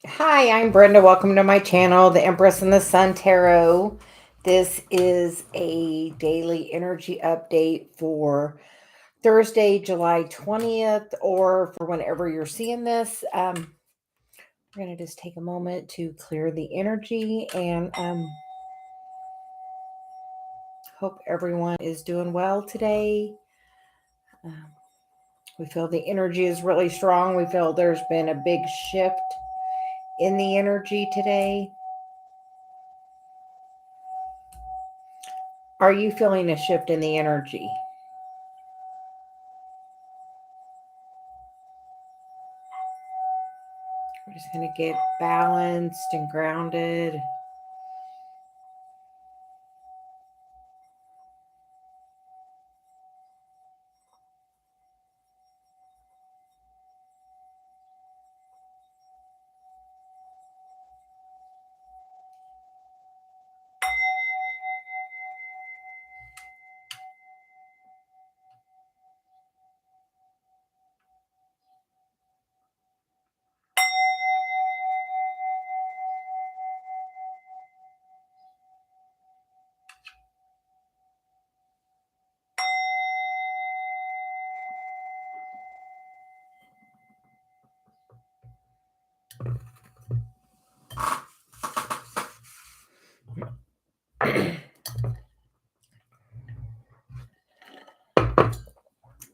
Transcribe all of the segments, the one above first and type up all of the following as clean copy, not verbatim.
Hi, I'm Brenda. Welcome to my channel, the Empress and the Sun Tarot. This is a daily energy update for Thursday, July 20th, or for whenever you're seeing this. We're going to just take a moment to clear the energy and hope everyone is doing well today. Um, we feel the energy is really strong. We feel there's been a big shift in the energy today. Are you feeling a shift in the energy? We're just going to get balanced and grounded.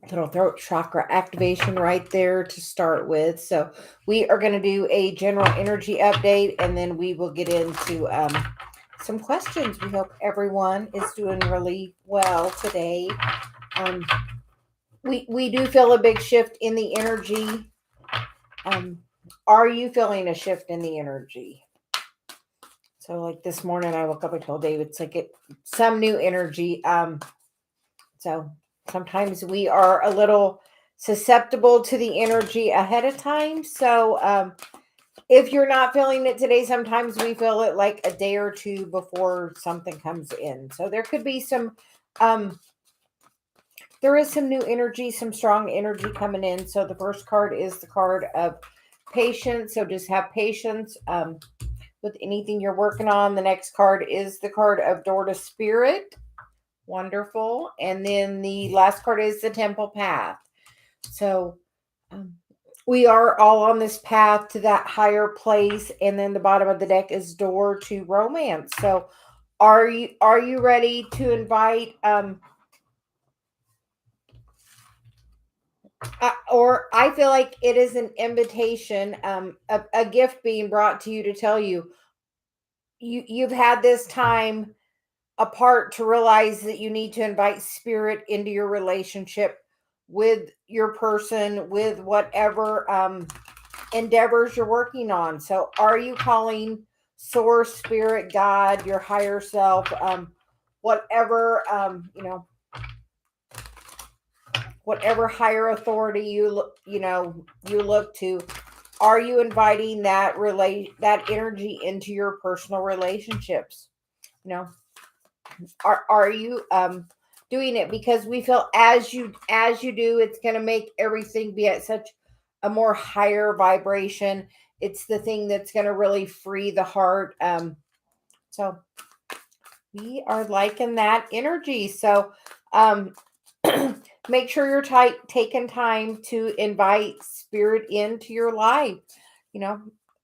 Little throat chakra activation right there to start with. So we are going to do a general energy update, and then we will get into some questions. We hope everyone is doing really well today. Um, we do feel a big shift in the energy. Um, are you feeling a shift in the energy? So like this morning, I woke up. I told David it's like some new energy. So sometimes we are a little susceptible to the energy ahead of time. So if you're not feeling it today, sometimes we feel it like a day or two before something comes in. So there could be um, there is some new energy, some strong energy coming in. So the first card is the card of patience. So just have patience with anything you're working on. The next card is the card of door to spirit. Wonderful. And then the last card is the temple path. So um, we are all on this path to that higher place. And then the bottom of the deck is door to romance. So are you ready to invite or I feel like it is an invitation, a gift being brought to you to tell you you've had this time apart to realize that you need to invite spirit into your relationship with your person, with whatever endeavors you're working on. So are you calling source, spirit, God, your higher self, whatever whatever higher authority you look to? Are you inviting that energy into your personal relationships? you know are you doing it? Because we feel as you do, it's going to make everything be at such a more higher vibration. It's the thing that's going to really free the heart. So we are liking that energy. So um make sure you're taking time to invite spirit into your life.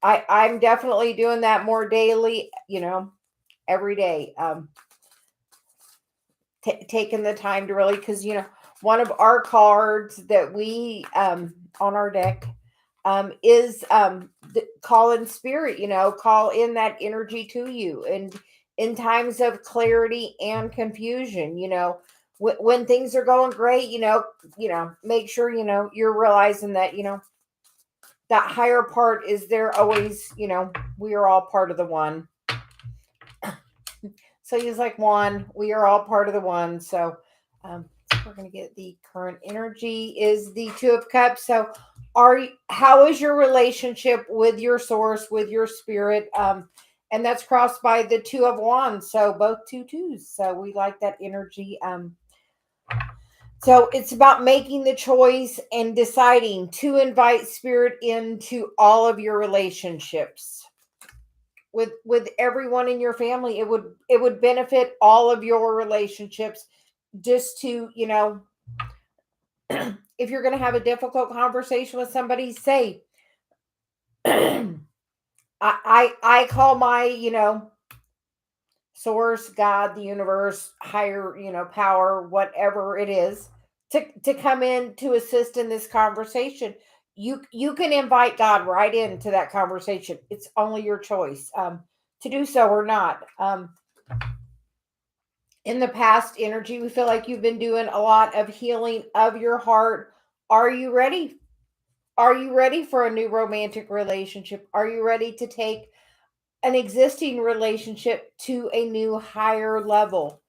I'm definitely doing that more daily, every day. Taking the time to really, because one of our cards that we on our deck is call in spirit. Call in that energy to you, and in times of clarity and confusion, when things are going great, make sure you're realizing that that higher part is there always. We are all part of the one. So he's like one. We are all part of the one. So we're going to get the current energy is the Two of Cups. So how is your relationship with your source, with your spirit? And that's crossed by the Two of Wands. So both two twos. So we like that energy. So it's about making the choice and deciding to invite spirit into all of your relationships with everyone in your family. It would benefit all of your relationships, just to, if you're going to have a difficult conversation with somebody, say, I call my, source, God, the universe, higher, power, whatever it is, to come in to assist in this conversation. You can invite God right into that conversation. It's only your choice, to do so or not. In the past energy, we feel like you've been doing a lot of healing of your heart. Are you ready? Are you ready for a new romantic relationship? Are you ready to take an existing relationship to a new higher level,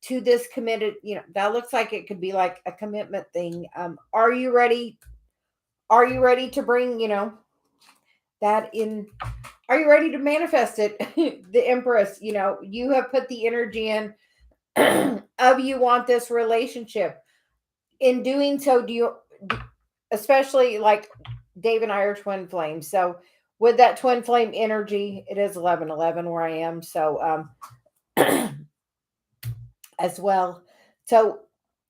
to this committed, that looks like it could be like a commitment thing. Are you ready? Are you ready to bring, that in? Are you ready to manifest it? The Empress, you have put the energy in of you want this relationship. In doing so, especially like Dave and I are twin flames. So with that twin flame energy, it is 11:11 where I am. So as well. So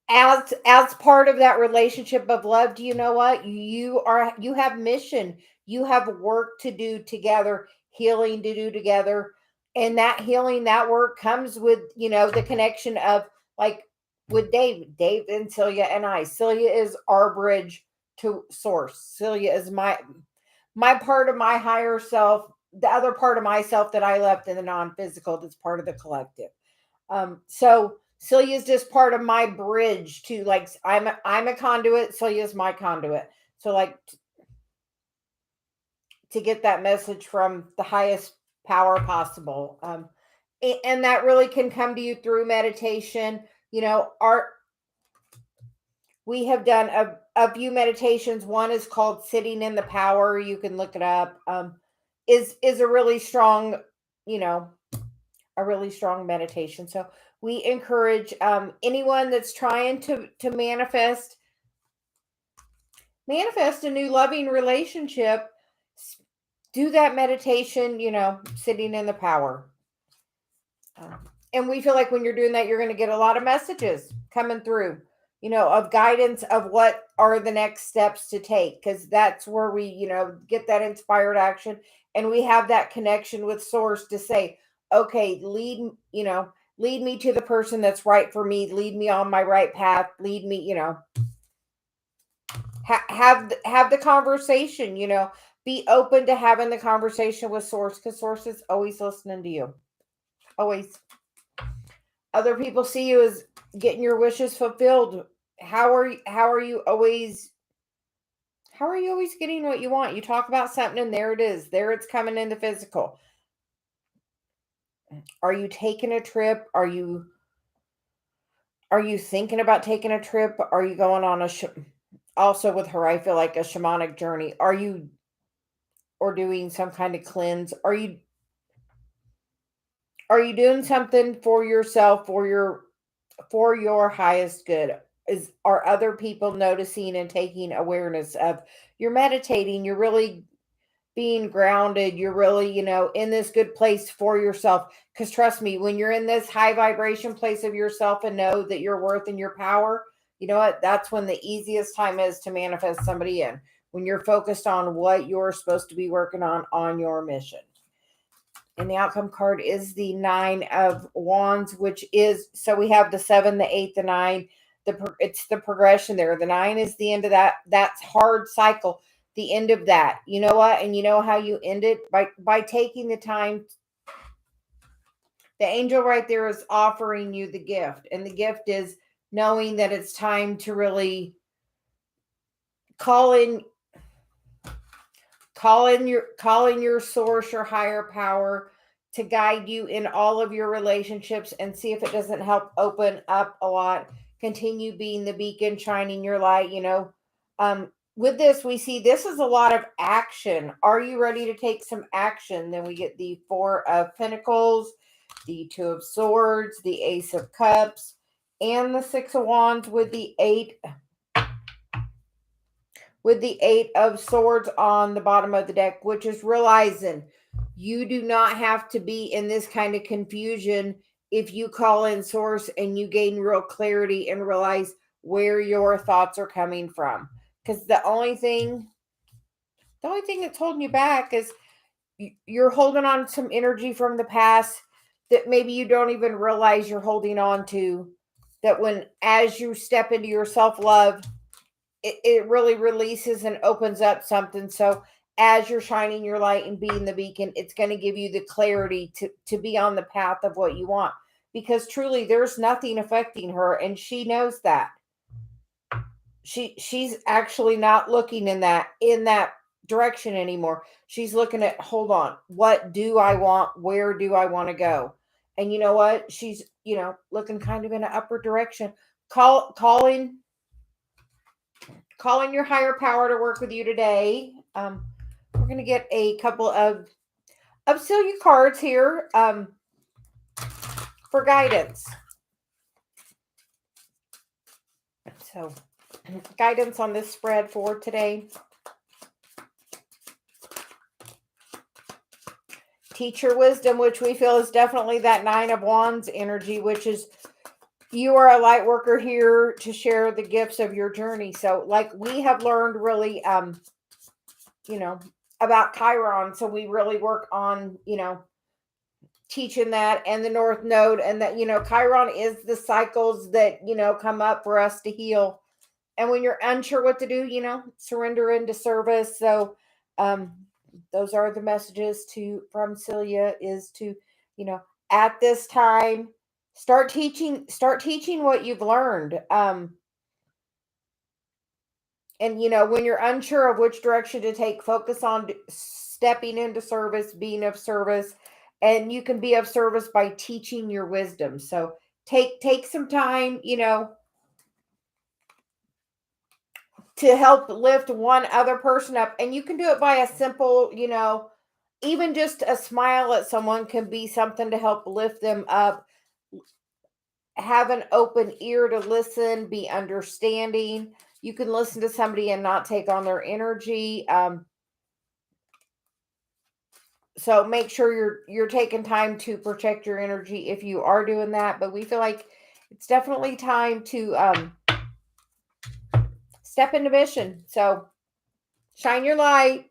as part of that relationship of love, do you know what? You have mission. You have work to do together, healing to do together. And that healing, that work comes with, the connection of, like, with Dave and Celia and I. Celia is our bridge to source. Celia is my part of my higher self, the other part of myself that I left in the non-physical, that's part of the collective. So Celia's just part of my bridge to, like, I'm a conduit. Celia's my conduit. So, like, to get that message from the highest power possible. And that really can come to you through meditation. Art. We have done a few meditations. One is called Sitting in the Power. You can look it up. Is a really strong, you know, a really strong meditation. So we encourage, anyone that's trying to manifest a new loving relationship, do that meditation. Sitting in the power. And we feel like when you're doing that, you're going to get a lot of messages coming through, of guidance of what are the next steps to take, because that's where we, get that inspired action, and we have that connection with source to say, okay, lead me to the person that's right for me, lead me on my right path, lead me, have the conversation, be open to having the conversation with source, because source is always listening to you, always. Other people see you as getting your wishes fulfilled. How are you always getting what you want? You talk about something and there it is. There it's coming in the physical. Are you taking a trip? Are you thinking about taking a trip? Are you going on also with her, I feel like a shamanic journey? Are you, or doing some kind of cleanse? Are you doing something for yourself, for your highest good? Are other people noticing and taking awareness of you're meditating, you're really being grounded, you're really, in this good place for yourself? Because trust me, when you're in this high vibration place of yourself and know that your worth and your power, you know what? That's when the easiest time is to manifest somebody in, when you're focused on what you're supposed to be working on your mission. And the outcome card is the Nine of Wands, which is, so we have the seven, the eight, the nine. It's the progression there. The nine is the end of that's hard cycle, the end of that. You know what? And you know how you end it? By taking the time. The angel right there is offering you the gift. And the gift is knowing that it's time to really call in calling your source, your higher power, to guide you in all of your relationships, and see if it doesn't help open up a lot. Continue being the beacon, shining your light. With this, we see this is a lot of action. Are you ready to take some action? Then we get the Four of Pentacles, the Two of Swords, the Ace of Cups, and the Six of Wands with the Eight of Swords on the bottom of the deck, which is realizing you do not have to be in this kind of confusion if you call in source and you gain real clarity and realize where your thoughts are coming from. Because the only thing that's holding you back is you're holding on to some energy from the past that maybe you don't even realize you're holding on to, that when as you step into your self-love, it really releases and opens up something. So as you're shining your light and being the beacon, it's going to give you the clarity to be on the path of what you want, because truly there's nothing affecting her, and she knows that. She's actually not looking in that direction anymore. She's looking at, hold on, what do I want? Where do I want to go? And you know what? She's, looking kind of in an upward direction. Calling your higher power to work with you today. We're going to get a couple of Celia cards here for guidance. So, guidance on this spread for today. Teacher wisdom, which we feel is definitely that Nine of Wands energy, which is you are a light worker here to share the gifts of your journey. So like we have learned really, about Chiron. So we really work on, teaching that, and the North Node, and that, Chiron is the cycles that, come up for us to heal. And when you're unsure what to do, surrender into service. So, those are the messages from Celia, is to, at this time, start teaching what you've learned. And, when you're unsure of which direction to take, focus on stepping into service, being of service, and you can be of service by teaching your wisdom. So take some time, to help lift one other person up. And you can do it by a simple, even just a smile at someone can be something to help lift them up. Have an open ear to listen, be understanding. You can listen to somebody and not take on their energy. So make sure you're taking time to protect your energy if you are doing that. But we feel like it's definitely time to step into mission. So shine your light.